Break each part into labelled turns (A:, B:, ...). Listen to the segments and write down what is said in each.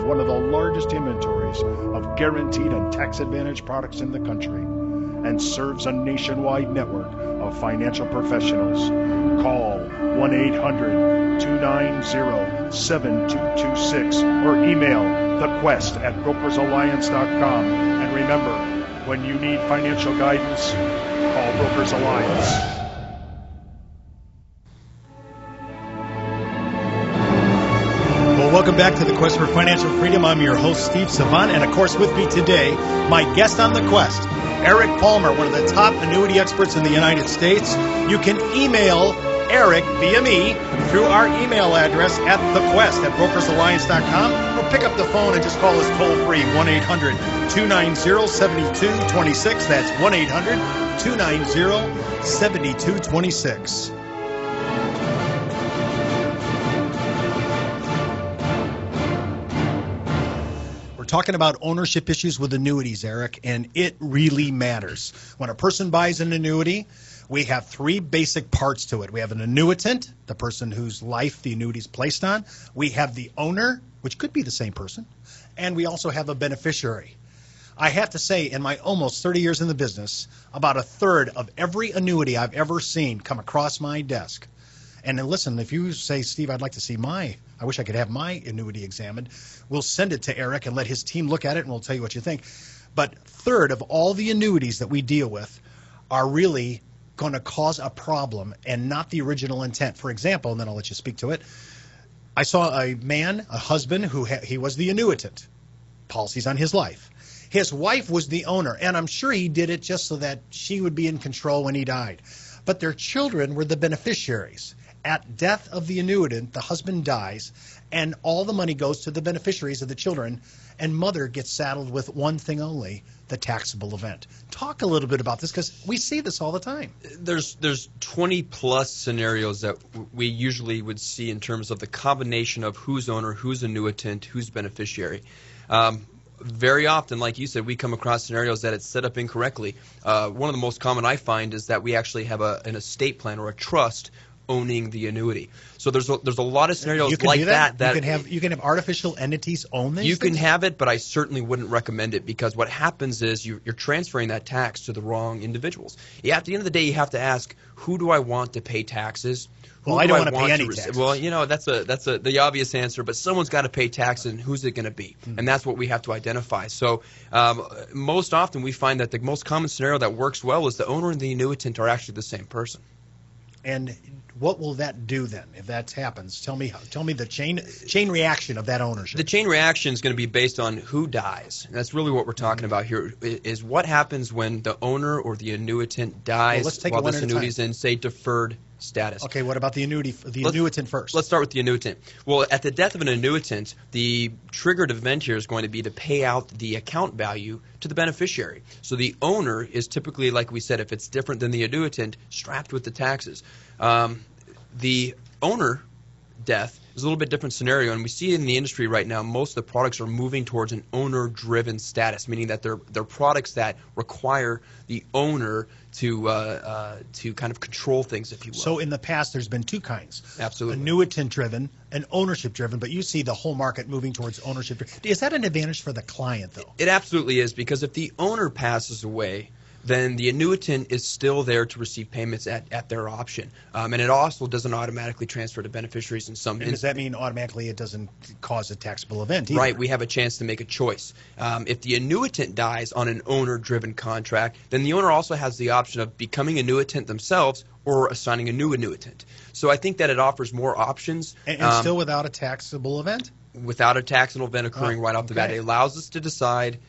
A: one of the largest inventories of guaranteed and tax advantage products in the country and serves a nationwide network of financial professionals. Call 1-800-290-7226 or email thequest@brokersalliance.com. And remember, when you need financial guidance, call Brokers Alliance.
B: Well, welcome back to the Quest for Financial Freedom. I'm your host, Steve Savant, and of course with me today, my guest on the Quest, Eric Palmer, one of the top annuity experts in the United States. You can email Eric via me through our email address at thequest@brokersalliance.com, or pick up the phone and just call us toll-free, 1-800-290-7226. That's 1-800-290-7226. Talking about ownership issues with annuities, Eric, and it really matters. When a person buys an annuity, we have three basic parts to it. We have an annuitant, the person whose life the annuity is placed on. We have the owner, which could be the same person, and we also have a beneficiary. I have to say, in my almost 30 years in the business, about a third of every annuity I've ever seen come across my desk. And then listen, if you say, Steve, I'd like to see I wish I could have my annuity examined, we'll send it to Eric and let his team look at it, and we'll tell you what you think. But third of all the annuities that we deal with are really going to cause a problem and not the original intent. For example, and then I'll let you speak to it, I saw a man, a husband, who he was the annuitant, policies on his life. His wife was the owner, and I'm sure he did it just so that she would be in control when he died. But their children were the beneficiaries. At death of the annuitant, the husband dies, and all the money goes to the beneficiaries of the children, and mother gets saddled with one thing only, the taxable event. Talk a little bit about this, because we see this all the time.
C: There's 20-plus scenarios that we usually would see in terms of the combination of who's owner, who's annuitant, who's beneficiary. Very often, like you said, we come across scenarios that it's set up incorrectly. One of the most common I find is that we actually have an estate plan or a trust owning the annuity. So there's a lot of scenarios like that.
B: You can have artificial entities own these.
C: You can have it, but I certainly wouldn't recommend it, because what happens is you're transferring that tax to the wrong individuals. At the end of the day, you have to ask, who do I want to pay taxes?
B: Well, I don't want to pay any taxes.
C: Well, that's the obvious answer, but someone's got to pay taxes, and who's it going to be? Mm-hmm. And that's what we have to identify. So most often we find that the most common scenario that works well is the owner and the annuitant are actually the same person.
B: And what will that do then if that happens? Tell me the chain reaction of that ownership.
C: The chain reaction is going to be based on who dies. And that's really what we're talking about here, is what happens when the owner or the annuitant dies while this annuity is in, say, deferred status.
B: Okay, what about the annuitant first?
C: Let's start with the annuitant. Well, at the death of an annuitant, the triggered event here is going to be to pay out the account value to the beneficiary. So the owner is typically, like we said, if it's different than the annuitant, strapped with the taxes. The owner death is a little bit different scenario, and we see in the industry right now most of the products are moving towards an owner-driven status, meaning that they're products that require the owner to kind of control things, if you will.
B: So in the past, there's been two kinds.
C: Absolutely.
B: Annuitant-driven and ownership-driven, but you see the whole market moving towards ownership. Is that an advantage for the client, though?
C: It absolutely is, because if the owner passes away, then the annuitant is still there to receive payments at their option. And it also doesn't automatically transfer to beneficiaries in some instances.
B: Does that mean automatically it doesn't cause a taxable event either?
C: Right. We have a chance to make a choice. If the annuitant dies on an owner-driven contract, then the owner also has the option of becoming annuitant themselves or assigning a new annuitant. So I think that it offers more options.
B: And still without a taxable event?
C: Without a taxable event occurring right off the bat. It allows us to decide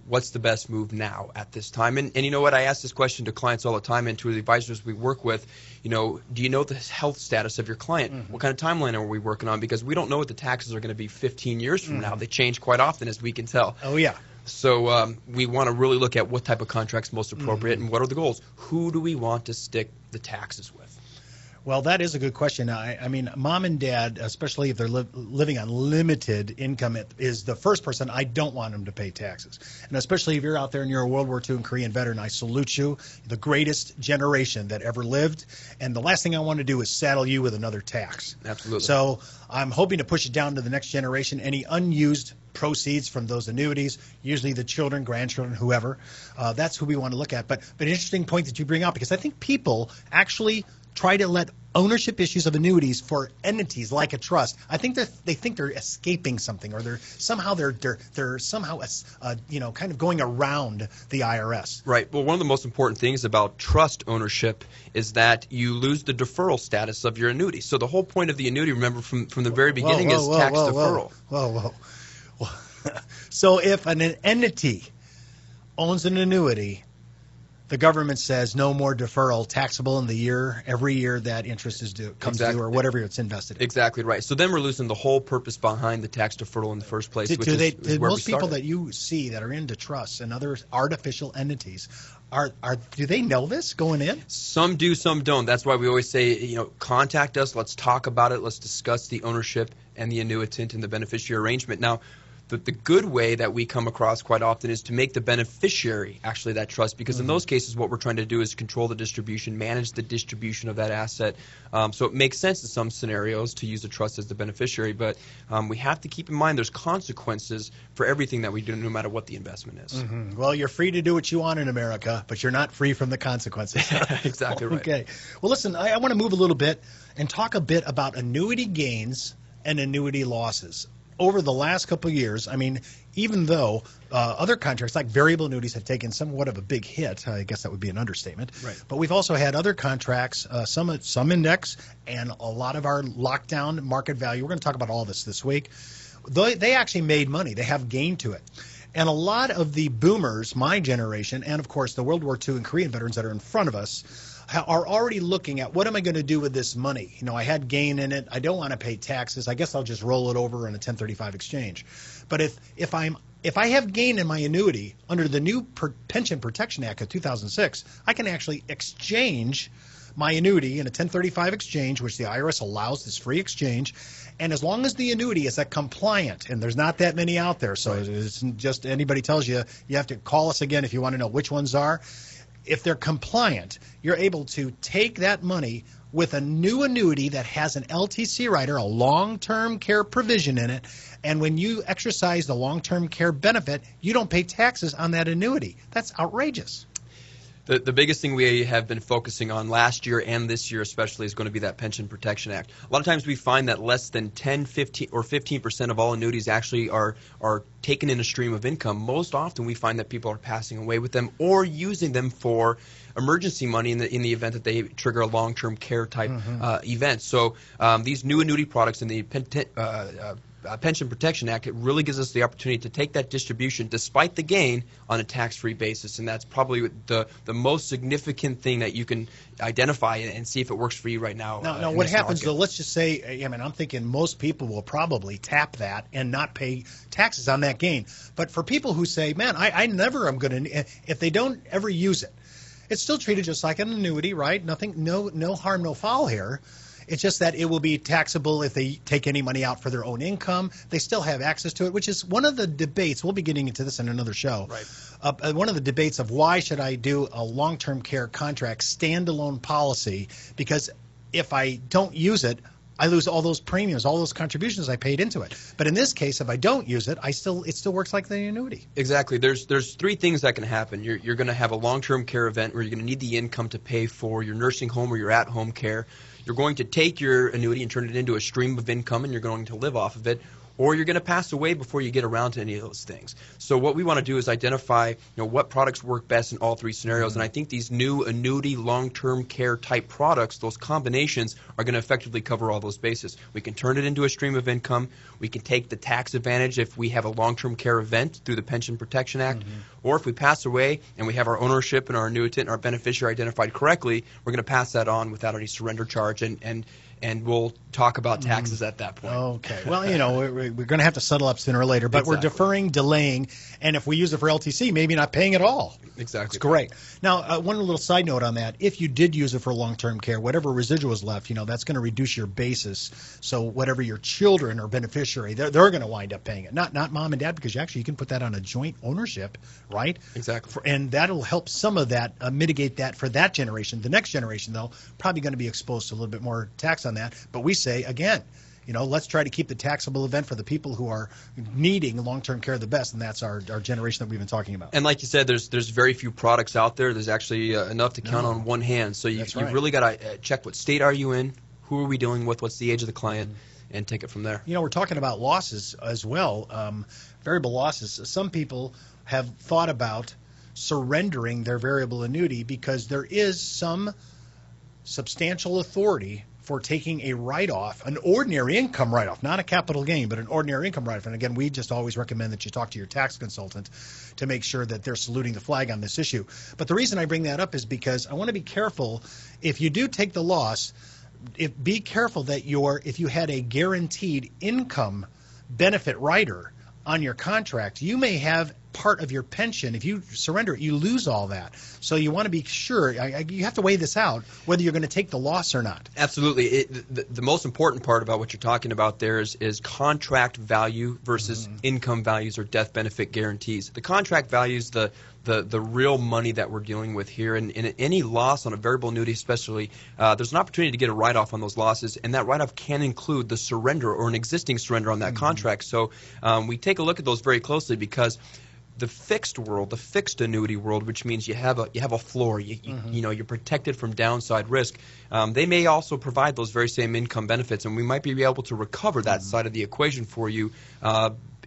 C: what's the best move now at this time. And you know what? I ask this question to clients all the time, and to the advisors we work with, do you know the health status of your client? Mm-hmm. What kind of timeline are we working on? Because we don't know what the taxes are going to be 15 years from now. They change quite often, as we can tell.
B: Oh, yeah.
C: So we want to really look at what type of contract's most appropriate and what are the goals. Who do we want to stick the taxes with?
B: Well, that is a good question. I mean, mom and dad, especially if they're living on limited income, is the first person I don't want them to pay taxes. And especially if you're out there and you're a World War II and Korean veteran, I salute you, the greatest generation that ever lived. And the last thing I want to do is saddle you with another tax.
C: Absolutely.
B: So I'm hoping to push it down to the next generation. Any unused proceeds from those annuities, usually the children, grandchildren, whoever. That's who we want to look at. But an interesting point that you bring up, because I think people actually try to let ownership issues of annuities for entities like a trust. I think that they think they're escaping something, or they're somehow kind of going around the IRS.
C: Right. Well, one of the most important things about trust ownership is that you lose the deferral status of your annuity. So the whole point of the annuity, remember from the very beginning, is tax deferral.
B: Whoa. So if an entity owns an annuity, the government says no more deferral, taxable in the year, every year that interest is due, comes due, or whatever it's invested in.
C: Exactly right. So then we're losing the whole purpose behind the tax deferral in the first place.
B: Do most people that you see that are into trusts and other artificial entities, do they know this going in?
C: Some do, some don't. That's why we always say, contact us. Let's talk about it. Let's discuss the ownership and the annuitant and the beneficiary arrangement. Now, the good way that we come across quite often is to make the beneficiary actually that trust, because in those cases what we're trying to do is control the distribution, manage the distribution of that asset. So it makes sense in some scenarios to use a trust as the beneficiary, but we have to keep in mind there's consequences for everything that we do, no matter what the investment is.
B: Well, you're free to do what you want in America, but you're not free from the consequences.
C: Exactly right.
B: Okay. Well, listen, I want to move a little bit and talk a bit about annuity gains and annuity losses. Over the last couple of years, I mean, even though other contracts like variable annuities have taken somewhat of a big hit, I guess that would be an understatement.
C: Right.
B: But we've also had other contracts, some index, and a lot of our lockdown market value. We're going to talk about all this week. They actually made money. They have gain to it. And a lot of the boomers, my generation, and of course the World War II and Korean veterans that are in front of us, are already looking at, what am I going to do with this money? I had gain in it. I don't want to pay taxes. I guess I'll just roll it over in a 1035 exchange. But if I have gain in my annuity under the new Pension Protection Act of 2006, I can actually exchange my annuity in a 1035 exchange, which the IRS allows this free exchange. And as long as the annuity is compliant, and there's not that many out there, so it's just anybody tells you, you have to call us again if you want to know which ones are. If they're compliant, you're able to take that money with a new annuity that has an LTC rider, a long-term care provision in it, and when you exercise the long-term care benefit, you don't pay taxes on that annuity. That's outrageous.
C: The biggest thing we have been focusing on last year and this year especially is going to be that Pension Protection Act. A lot of times we find that less than 10, 15, or 15% of all annuities actually are taken in a stream of income. Most often we find that people are passing away with them or using them for emergency money in the event that they trigger a long-term care type event. So these new annuity products in the Pension Protection Act, it really gives us the opportunity to take that distribution despite the gain on a tax-free basis, and that's probably the most significant thing that you can identify and see if it works for you right now.
B: Now what happens though, let's just say, I'm thinking most people will probably tap that and not pay taxes on that gain. But for people who say, man, I never am going to, if they don't ever use it, it's still treated just like an annuity, right? No harm, no foul here. It's just that it will be taxable if they take any money out for their own income. They still have access to it, which is one of the debates. We'll be getting into this in another show. Right. One of the debates of why should I do a long-term care contract standalone policy, because if I don't use it, I lose all those premiums, all those contributions I paid into it. But in this case, if I don't use it, it still works like the annuity.
C: Exactly. There's three things that can happen. You're going to have a long-term care event where you're going to need the income to pay for your nursing home or your at-home care. You're going to take your annuity and turn it into a stream of income, and you're going to live off of it, or you're going to pass away before you get around to any of those things. So what we want to do is identify what products work best in all three scenarios, and I think these new annuity long-term care type products, those combinations, are going to effectively cover all those bases. We can turn it into a stream of income. We can take the tax advantage if we have a long-term care event through the Pension Protection Act, or if we pass away and we have our ownership and our annuitant and our beneficiary identified correctly, we're going to pass that on without any surrender charge, and we'll talk about taxes at that point.
B: Okay. Well, we're going to have to settle up sooner or later, but we're deferring, delaying, and if we use it for LTC, maybe not paying at all.
C: Exactly.
B: It's great. Now, one little side note on that. If you did use it for long-term care, whatever residual is left, that's going to reduce your basis. So whatever your children or beneficiary, they're going to wind up paying it. Not mom and dad, because you can put that on a joint ownership, right?
C: Exactly.
B: And that'll help some of that, mitigate that for that generation. The next generation, though, probably going to be exposed to a little bit more tax on that. But we say, again, let's try to keep the taxable event for the people who are needing long-term care the best, and that's our generation that we've been talking about.
C: And like you said, there's very few products out there. There's actually enough to count on one hand. So you've really got to check what state are you in, who are we dealing with, what's the age of the client, and take it from there.
B: We're talking about losses as well, variable losses. Some people have thought about surrendering their variable annuity because there is some substantial authority for taking a write-off, an ordinary income write-off, not a capital gain, but an ordinary income write-off. And again, we just always recommend that you talk to your tax consultant to make sure that they're saluting the flag on this issue. But the reason I bring that up is because I want to be careful. If you do take the loss, be careful that if you had a guaranteed income benefit rider on your contract, you may have part of your pension. If you surrender it, you lose all that. So you want to be sure. You have to weigh this out, whether you're going to take the loss or not.
C: Absolutely. The most important part about what you're talking about there is contract value versus income values or death benefit guarantees. The contract value is the real money that we're dealing with here. And any loss on a variable annuity especially, there's an opportunity to get a write-off on those losses, and that write-off can include the surrender or an existing surrender on that contract. So we take a look at those very closely because the fixed world, the fixed annuity world, which means you have a floor, you're protected from downside risk. They may also provide those very same income benefits, and we might be able to recover that side of the equation for you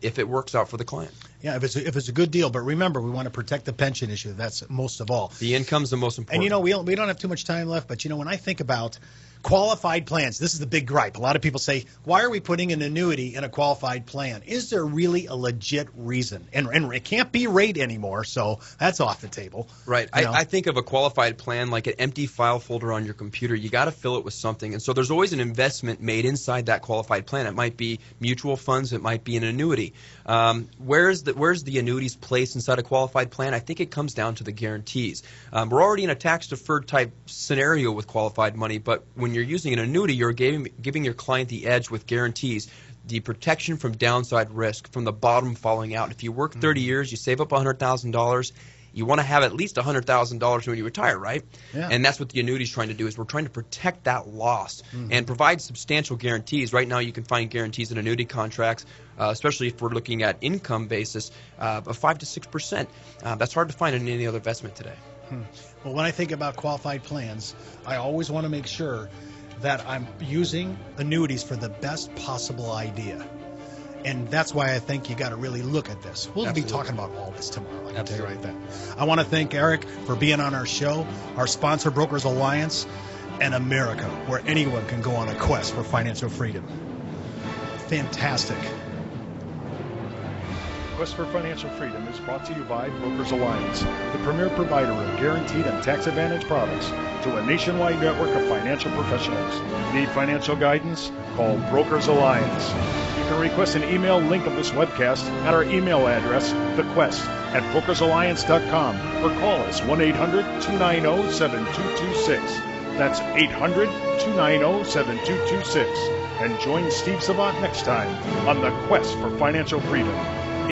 C: if it works out for the client.
B: Yeah, if it's a good deal. But remember, we want to protect the pension issue. That's most of all.
C: The income's the most important.
B: And we don't have too much time left, but when I think about qualified plans, this is the big gripe. A lot of people say, why are we putting an annuity in a qualified plan? Is there really a legit reason? And it can't be rate anymore, so that's off the table.
C: Right. I think of a qualified plan like an empty file folder on your computer. You got to fill it with something. And so there's always an investment made inside that qualified plan. It might be mutual funds. It might be an annuity. Where's the annuities placed inside a qualified plan? I think it comes down to the guarantees. We're already in a tax-deferred type scenario with qualified money, but when you're using an annuity, you're giving your client the edge with guarantees, the protection from downside risk, from the bottom falling out. If you work 30 years, you save up $100,000, you want to have at least $100,000 when you retire, right?
B: Yeah.
C: And that's what the annuity is trying to do, is we're trying to protect that loss and provide substantial guarantees. Right now you can find guarantees in annuity contracts, especially if we're looking at income basis, of 5 to 6%. That's hard to find in any other investment today.
B: Well, when I think about qualified plans, I always want to make sure that I'm using annuities for the best possible idea. And that's why I think you got to really look at this. We'll be talking about all this tomorrow. I can tell you right then. I want to thank Eric for being on our show, our sponsor, Brokers Alliance, and America, where anyone can go on a quest for financial freedom. Fantastic.
A: Quest for Financial Freedom is brought to you by Brokers Alliance, the premier provider of guaranteed and tax advantage products to a nationwide network of financial professionals. Need financial guidance? Call Brokers Alliance. You can request an email link of this webcast at our email address, thequest@brokersalliance.com, or call us 1-800-290-7226. That's 800-290-7226. And join Steve Savant next time on the Quest for Financial Freedom.